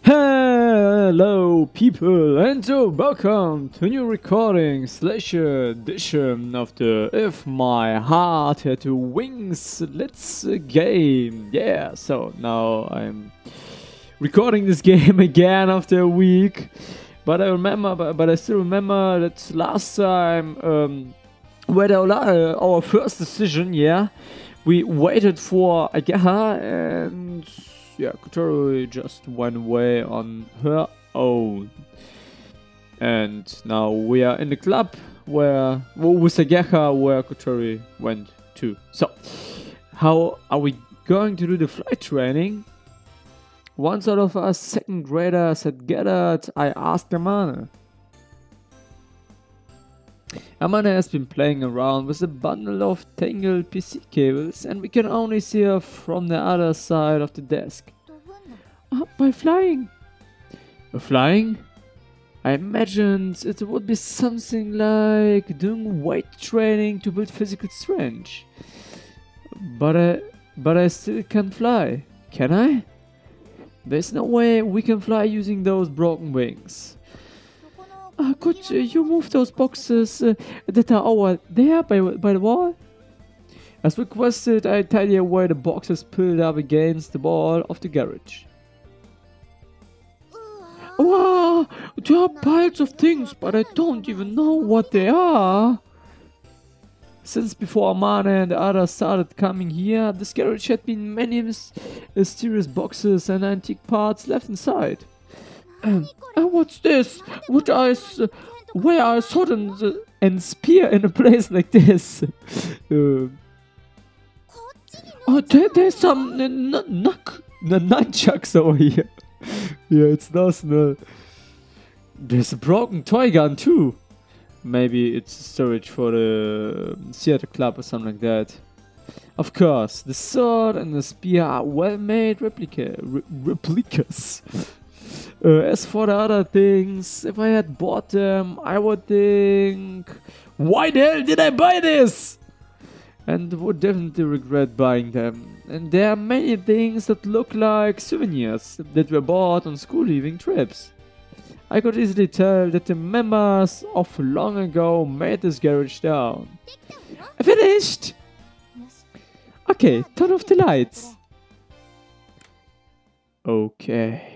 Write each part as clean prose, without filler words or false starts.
Hello people and welcome to a new recording slash edition of the If My Heart Had Wings Let's game. Yeah, so now I'm recording this game again after a week, but I still remember that last time we had our first decision. Yeah, we waited for Agaha and yeah, Kotoru just went away on her own. And now we are in the club with Ageha where Kotori went to. So, how are we going to do the flight training? Once out of us second graders had gathered, I asked Amane. Amane has been playing around with a bundle of tangled PC cables and we can only see her from the other side of the desk. By flying. Flying? I imagined it would be something like doing weight training to build physical strength. But I still can't fly. Can I? There's no way we can fly using those broken wings. Could you move those boxes that are over there by the wall? As requested, I tidy away the boxes piled up against the wall of the garage. Wow, there are piles of things, but I don't even know what they are. Since before Amane and the others started coming here, this garage had been many mysterious boxes and antique parts left inside. What's this? Why are swords and spear in a place like this? There's some nunchucks over here. Yeah, it's nice. There's a broken toy gun too. Maybe it's storage for the theater club or something like that. Of course, the sword and the spear are well-made replicas. As for the other things, if I had bought them, I would think, why the hell did I buy this? And would definitely regret buying them. And there are many things that look like souvenirs that were bought on school-leaving trips. I could easily tell that the members of long ago made this garage down. Finished! Okay, turn off the lights. Okay.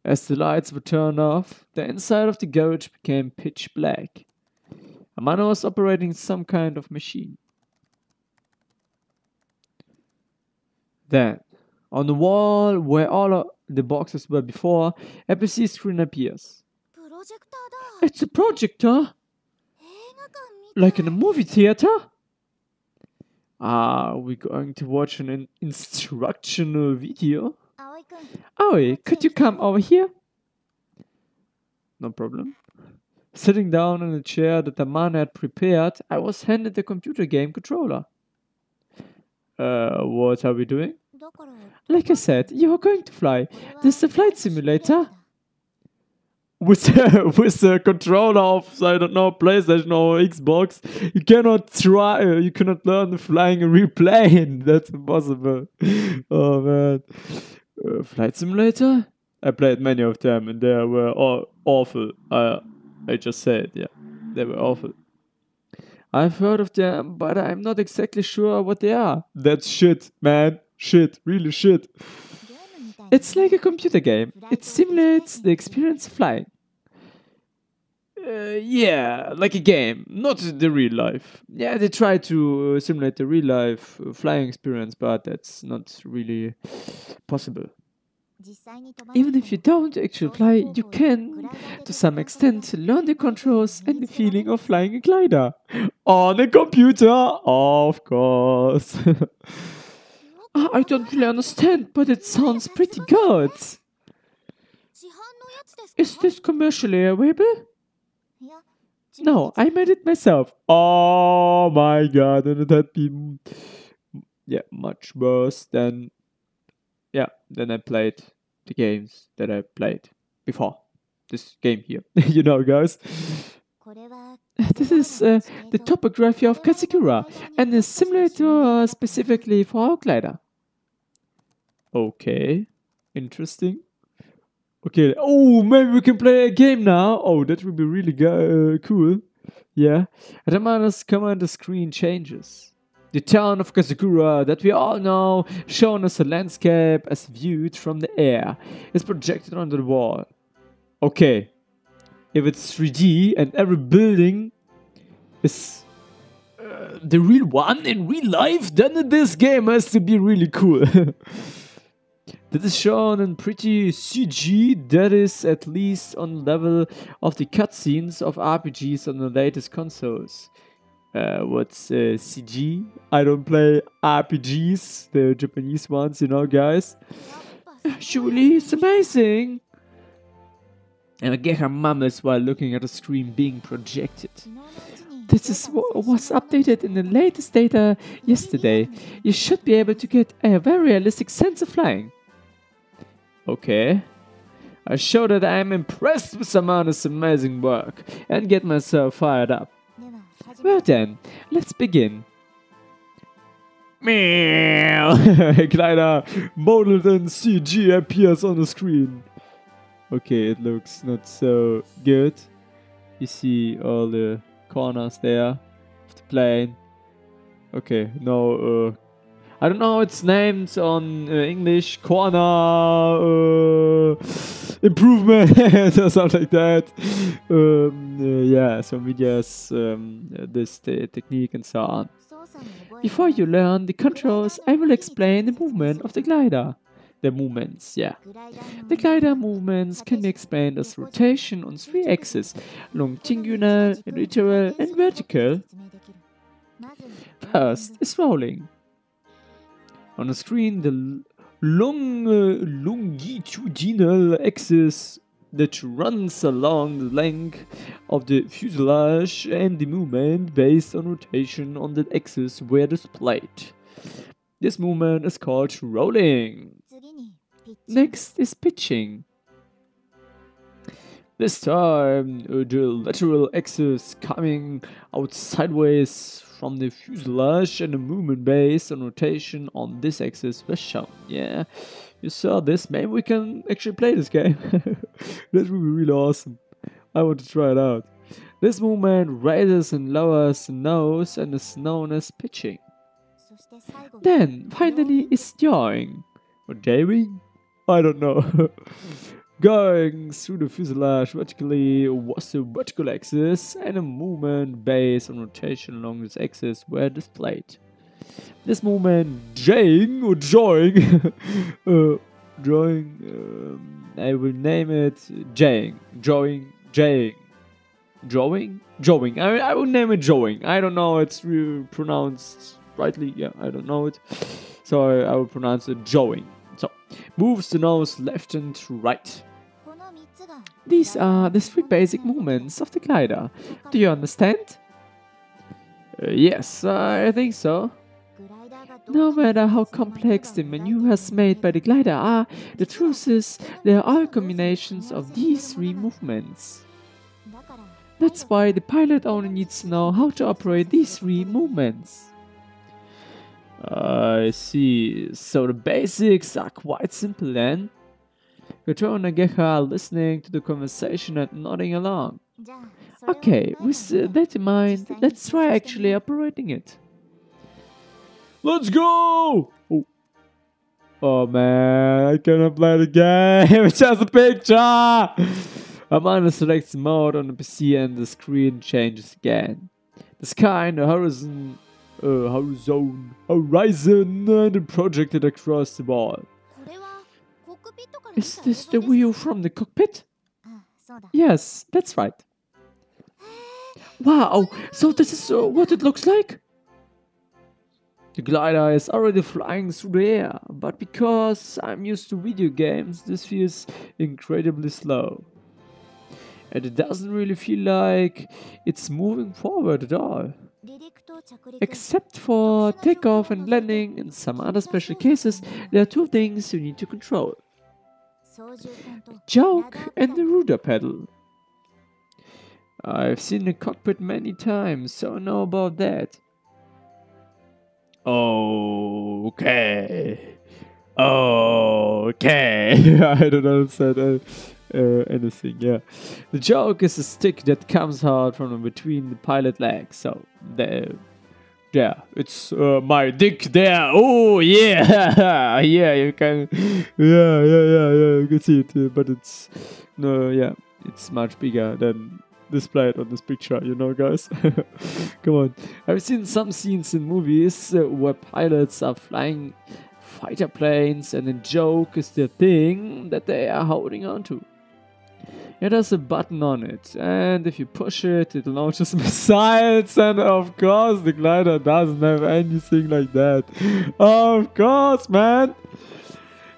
As the lights were turned off, the inside of the garage became pitch black. Amane was operating some kind of machine. Then, on the wall where all of the boxes were before, a PC screen appears. It's a projector? Like in a movie theater? Are we going to watch an instructional video? Aoi, could you come over here? No problem. Sitting down in a chair that Amane had prepared, I was handed the computer game controller. What are we doing? Like I said, you are going to fly. This is the flight simulator. With the controller of, I don't know, PlayStation or Xbox, you cannot learn flying a real plane. That's impossible. Oh man. Flight simulator? I played many of them and they were all awful. I just said, yeah, they were awful. I've heard of them, but I'm not exactly sure what they are. That's shit, man. Shit, really shit. It's like a computer game. It simulates the experience of flying. Yeah, like a game, not the real life. Yeah, they try to simulate the real life flying experience, but that's not really possible. Even if you don't actually fly, you can, to some extent, learn the controls and the feeling of flying a glider. On a computer, of course. I don't really understand, but it sounds pretty good. Is this commercially available? No, I made it myself. Oh my god, and it had been much worse than I played the games that I played before this game here. You know, guys. This is the topography of Katsukura and a simulator specifically for our glider. Okay. Interesting. Okay. Oh, maybe we can play a game now. Oh, that would be really cool. Yeah. At Amana's command, the screen changes. The town of Kazakura, that we all know, shown as a landscape as viewed from the air, is projected on the wall. Okay. If it's 3D and every building is the real one in real life, then this game has to be really cool. That is shown in pretty CG that is at least on level of the cutscenes of RPGs on the latest consoles. What's CG? I don't play RPGs, the Japanese ones, you know, guys. Surely it's amazing. And Geha mumbles while looking at the screen being projected. This is what was updated in the latest data yesterday. You should be able to get a very realistic sense of flying. Okay. I show that I am impressed with Amane's amazing work and get myself fired up. Well then, let's begin. Meow! A kleiner modeled in CG appears on the screen. Okay, it looks not so good. You see all the corners there of the plane. Okay, no, I don't know how it's named on English. Corner improvement or something like that. Yeah, some videos, this technique and so on. Before you learn the controls, I will explain the movement of the glider. The movements, yeah. The glider movements can be explained as rotation on 3 axes, longitudinal, lateral, and vertical. First is rolling. On the screen, the longitudinal axis that runs along the length of the fuselage and the movement based on rotation on the axis were displayed. This movement is called rolling. Next is pitching. This time, the lateral axis coming out sideways from the fuselage and the movement based on rotation on this axis was shown. Yeah, you saw this. Maybe we can actually play this game. That would be really awesome. I want to try it out. This movement raises and lowers the nose and is known as pitching. Then, finally, is yawing. Or jawing? I don't know. Going through the fuselage vertically was the vertical axis, and a movement based on rotation along this axis were displayed. This movement, jawing or jawing, I will name it jawing, jawing, jawing, jawing. I will name it jawing. I don't know it's pronounced rightly. Yeah, I don't know it, so I will pronounce it jawing. So, moves the nose left and right. These are the 3 basic movements of the glider. Do you understand? Yes, I think so. No matter how complex the maneuvers made by the glider are, the truth is they are all combinations of these 3 movements. That's why the pilot only needs to know how to operate these 3 movements. I see. So the basics are quite simple then. Koto and Nageha are listening to the conversation and nodding along. Okay, with that in mind, let's try actually operating it. Let's go! Oh man, I cannot play the game. It's just a picture! Amane selects mode on the PC and the screen changes again. The sky and the horizon and projected across the wall. Is this the view from the cockpit? Yes, that's right. Wow, so this is what it looks like? The glider is already flying through the air, but because I'm used to video games, this feels incredibly slow. And it doesn't really feel like it's moving forward at all. Except for takeoff and landing and some other special cases, there are 2 things you need to control. The joke and the rudder pedal. I've seen the cockpit many times, so I know about that. Okay. Okay, I don't understand anything. Yeah, the joke is a stick that comes out from between the pilot legs. So yeah, it's my dick there. Oh yeah, yeah, you can, yeah, you can see it, but it's no, yeah, it's much bigger than displayed on this picture. You know, guys. Come on, I've seen some scenes in movies where pilots are flying fighter planes, and the joke is the thing that they are holding on to. It has a button on it, and if you push it, it launches missiles, and of course the glider doesn't have anything like that. Of course, man!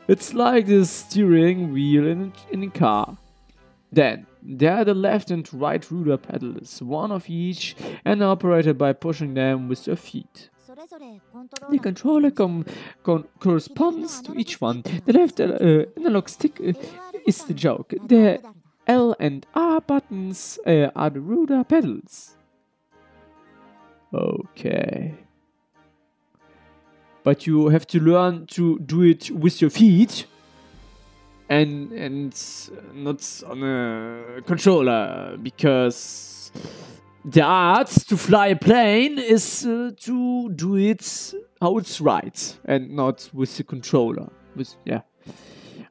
It's like the steering wheel in a car. Then, there are the left and right rudder pedals, one of each, and operated by pushing them with your feet. The controller corresponds to each one. The left analog stick is the joke. The L and R buttons are the rudder pedals. Okay. But you have to learn to do it with your feet and not on a controller, because the art to fly a plane is to do it how it's right and not with the controller. Yeah.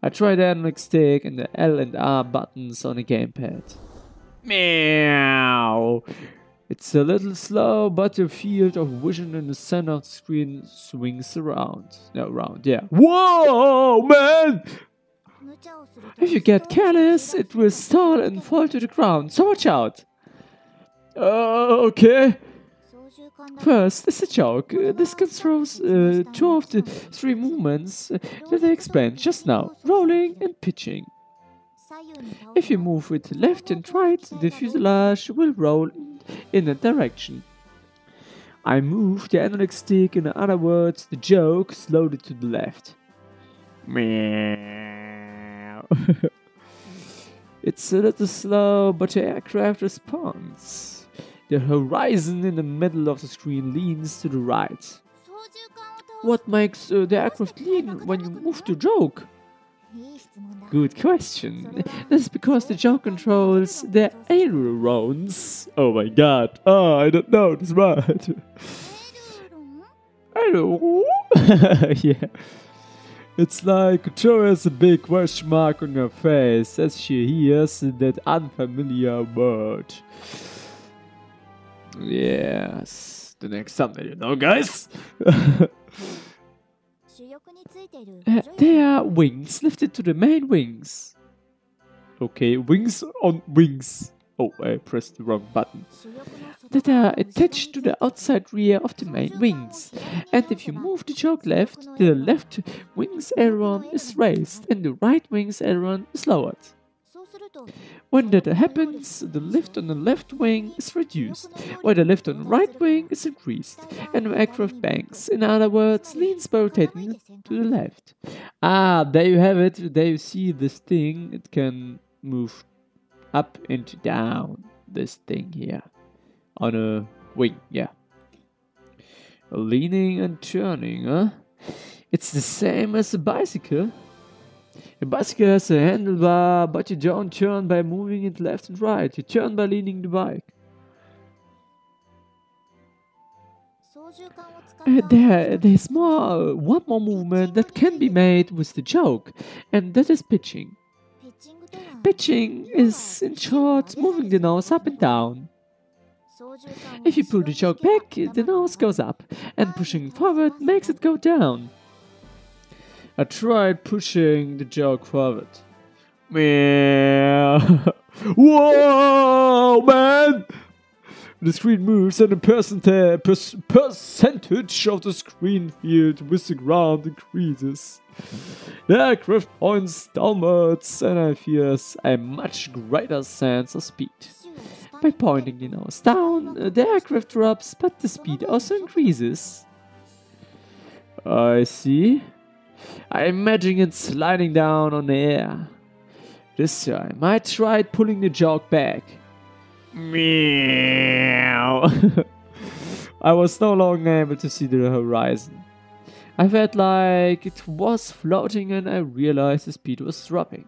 I tried the analog stick and the L and R buttons on a gamepad. Meow. It's a little slow, but your field of vision in the center of the screen swings around. No, around, yeah. Whoa, man! If you get careless, it will stall and fall to the ground, so watch out. Okay. First, it's a joke. This controls two of the three movements that I explained just now, rolling and pitching. If you move it left and right, the fuselage will roll in a direction. I move the analog stick, in other words, the joke slowly to the left. Meow. It's a little slow, but the aircraft responds. The horizon in the middle of the screen leans to the right. What makes the aircraft lean when you move the joke? Good question. That's because the joke controls the ailerons. Oh my god. Oh, I don't know this word. Aileron? Yeah. It's like Joe has a big question mark on her face as she hears that unfamiliar word. Yes, the next thumbnail, you know, guys. There are wings lifted to the main wings. Okay, wings on wings. Oh, I pressed the wrong button. That are attached to the outside rear of the main wings. And if you move the joke left, the left wing's aileron is raised and the right wing's aileron is lowered. When that happens, the lift on the left wing is reduced, while the lift on the right wing is increased, and the aircraft banks, in other words, leans by rotating to the left. Ah, there you have it. There you see this thing. It can move up and down. This thing here on a wing, yeah. Leaning and turning, huh? It's the same as a bicycle. A bicycle has a handlebar, but you don't turn by moving it left and right. You turn by leaning the bike. There's one more movement that can be made with the joke, and that is pitching. Pitching is, in short, moving the nose up and down. If you pull the joke back, the nose goes up, and pushing forward makes it go down. I tried pushing the joke forward. Whoa, man! The screen moves and the percentage of the screen field with the ground increases. The aircraft points downwards and I feel a much greater sense of speed. By pointing the nose down, the aircraft drops, but the speed also increases. I see. I imagine it sliding down on the air. This time, I tried pulling the joke back. Meow. I was no longer able to see the horizon. I felt like it was floating and I realized the speed was dropping.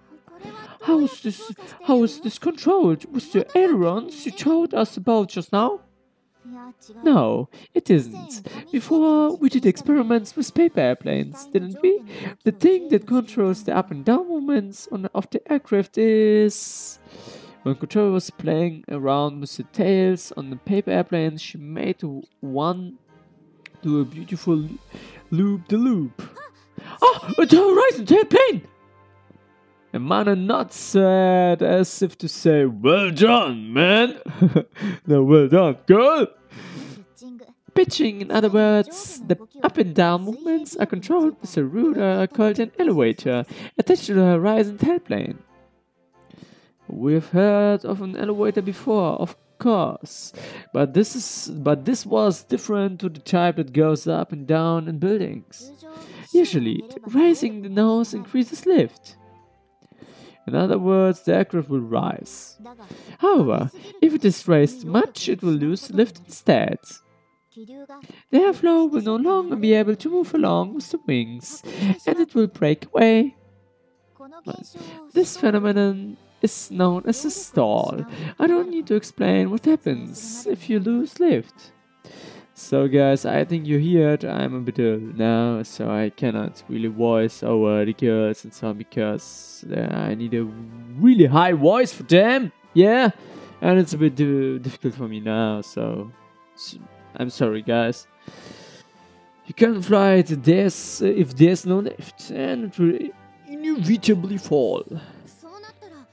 How is this controlled? With the ailerons you told us about just now? No, it isn't. Before, we did experiments with paper airplanes, didn't we? The thing that controls the up and down movements of the aircraft is... When Control was playing around with the tails on the paper airplanes, she made one do a beautiful loop-the-loop. Oh, the horizon tail plane! Amane nods said as if to say, well done, man! No, well done, girl! Pitching, in other words, the up and down movements are controlled with a ruler called an elevator attached to the horizon tailplane. We've heard of an elevator before, of course, but this was different to the type that goes up and down in buildings. Usually, raising the nose increases lift. In other words, the aircraft will rise. However, if it is raised much, it will lose lift instead. The airflow will no longer be able to move along with the wings, and it will break away. This phenomenon is known as a stall. I don't need to explain what happens if you lose lift. So guys, I think you heard I'm a bit ill now, so I cannot really voice over the girls and so on, because I need a really high voice for them, yeah, and it's a bit difficult for me now, so I'm sorry guys. You can fly it if there's no lift, and it will inevitably fall.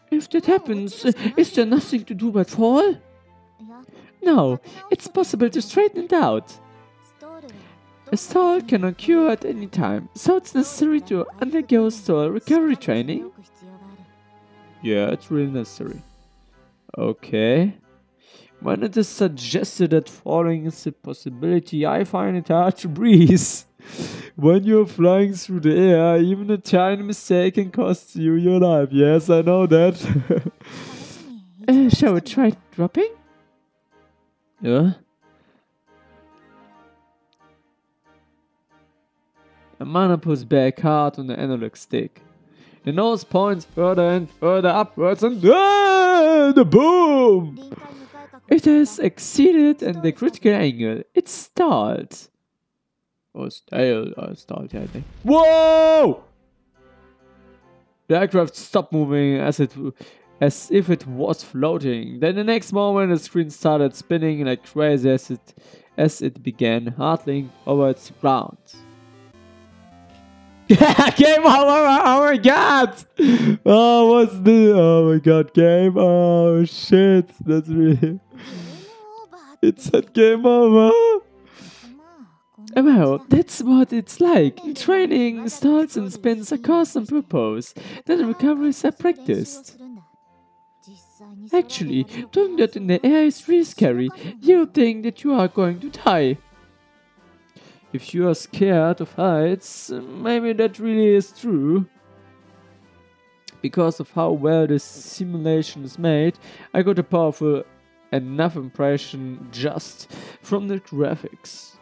If that happens, is there nothing to do but fall? No, it's possible to straighten it out. A stall can occur at any time, so it's necessary to undergo stall recovery training. Yeah, it's really necessary. Okay. When it is suggested that falling is a possibility, I find it hard to breathe. When you're flying through the air, even a tiny mistake can cost you your life. Yes, I know that. Shall we try dropping? Yeah. Amane pulls back hard on the analog stick. The nose points further and further upwards and the boom! It has exceeded and the critical angle. It stalled. Or stalled, yeah, I think. Whoa! The aircraft stopped moving as if it was floating. Then the next moment the screen started spinning like crazy as it began hurtling over the ground. Game over! Oh my god! Oh, what's this? Oh my god, game! Oh shit! That's really... It said game over! Well, that's what it's like. In training, stalls and spins are caused on purpose, then recoveries are practiced. Actually, doing that in the air is really scary. You think that you are going to die. If you are scared of heights, maybe that really is true. Because of how well this simulation is made, I got a powerful enough impression just from the graphics.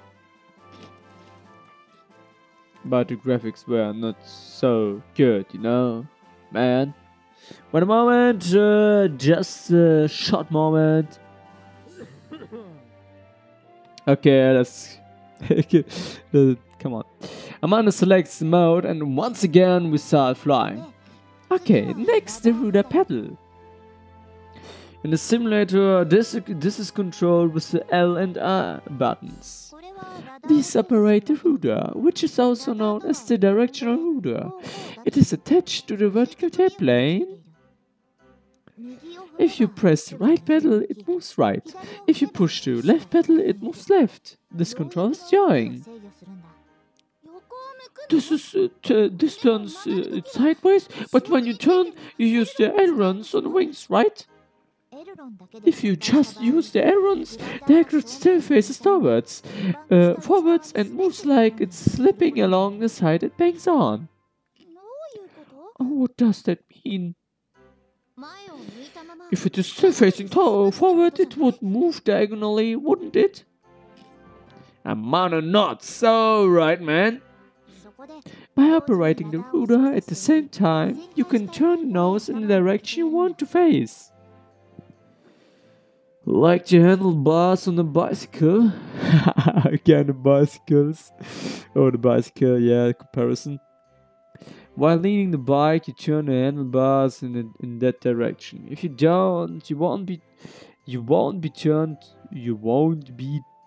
But the graphics were not so good, you know, man. Wait a moment, just a short moment. Okay, let's... Come on. Amane selects mode and once again we start flying. Okay, next the rudder pedal. In the simulator, this is controlled with the L and R buttons. These operate the rudder, which is also known as the directional rudder. It is attached to the vertical tailplane. If you press the right pedal, it moves right. If you push the left pedal, it moves left. This controls steering. This turns it sideways, but when you turn, you use the ailerons on the wings, right? If you just use the ailerons, the aircraft still faces forwards and moves like it's slipping along the side it bangs on. Oh, what does that mean? If it is still facing forward, it would move diagonally, wouldn't it? Amane nods. So, right, man. By operating the ruler at the same time, you can turn the nose in the direction you want to face. Like the handlebars on a bicycle. Again, the bicycles. Oh, the bicycle, yeah, comparison. While leaning the bike, you turn the handlebars in that direction. If you don't, you won't be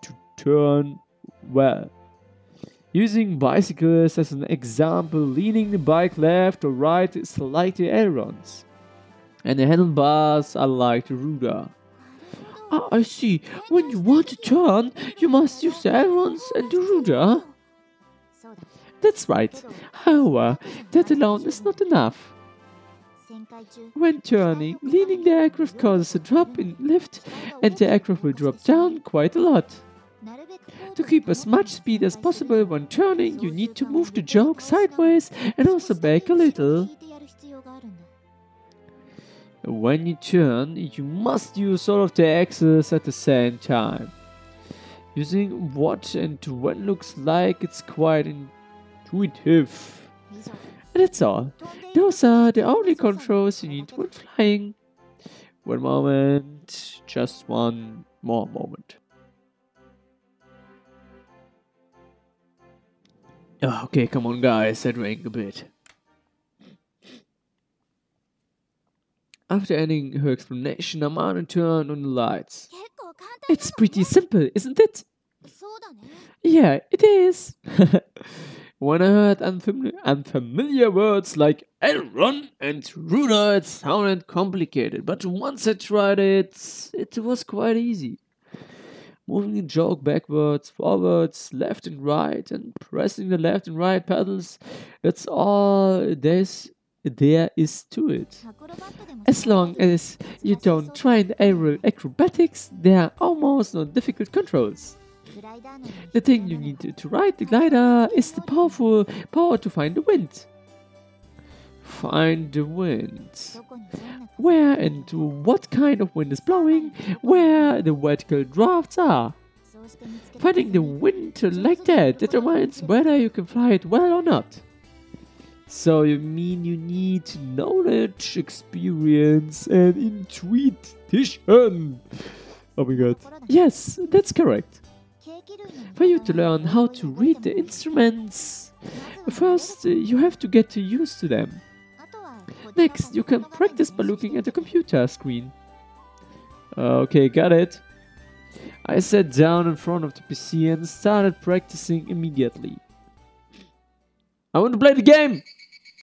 to turn well. Using bicycles as an example, leaning the bike left or right is like the ailerons, and the handlebars are like the rudder. Ah, I see. When you want to turn, you must use the ailerons and the rudder. That's right. However, that alone is not enough. When turning, leaning the aircraft causes a drop in lift, and the aircraft will drop down quite a lot. To keep as much speed as possible when turning, you need to move the joke sideways and also back a little. When you turn, you must use all of the axes at the same time. Using what and when looks like it's quite intuitive. And that's all. Those are the only controls you need when flying. One moment, just one more moment. Oh, okay, come on guys, I drank a bit. After ending her explanation, Amane turned on the lights. It's pretty simple, isn't it? Yeah, it is. When I heard unfamiliar words like aileron and rudder, it sounded complicated, but once I tried it, it was quite easy. Moving the joke backwards, forwards, left and right, and pressing the left and right pedals, that's all there is to it. As long as you don't try the aerial acrobatics, there are almost no difficult controls. The thing you need to ride the glider is the power to find the wind. Find the wind. Where and what kind of wind is blowing, where the vertical drafts are. Finding the wind like that determines whether you can fly it well or not. So you mean you need knowledge, experience, and intuition. Oh my god. Yes, that's correct. For you to learn how to read the instruments, first you have to get used to them. Next, you can practice by looking at the computer screen. Okay, got it. I sat down in front of the PC and started practicing immediately. I want to play the game!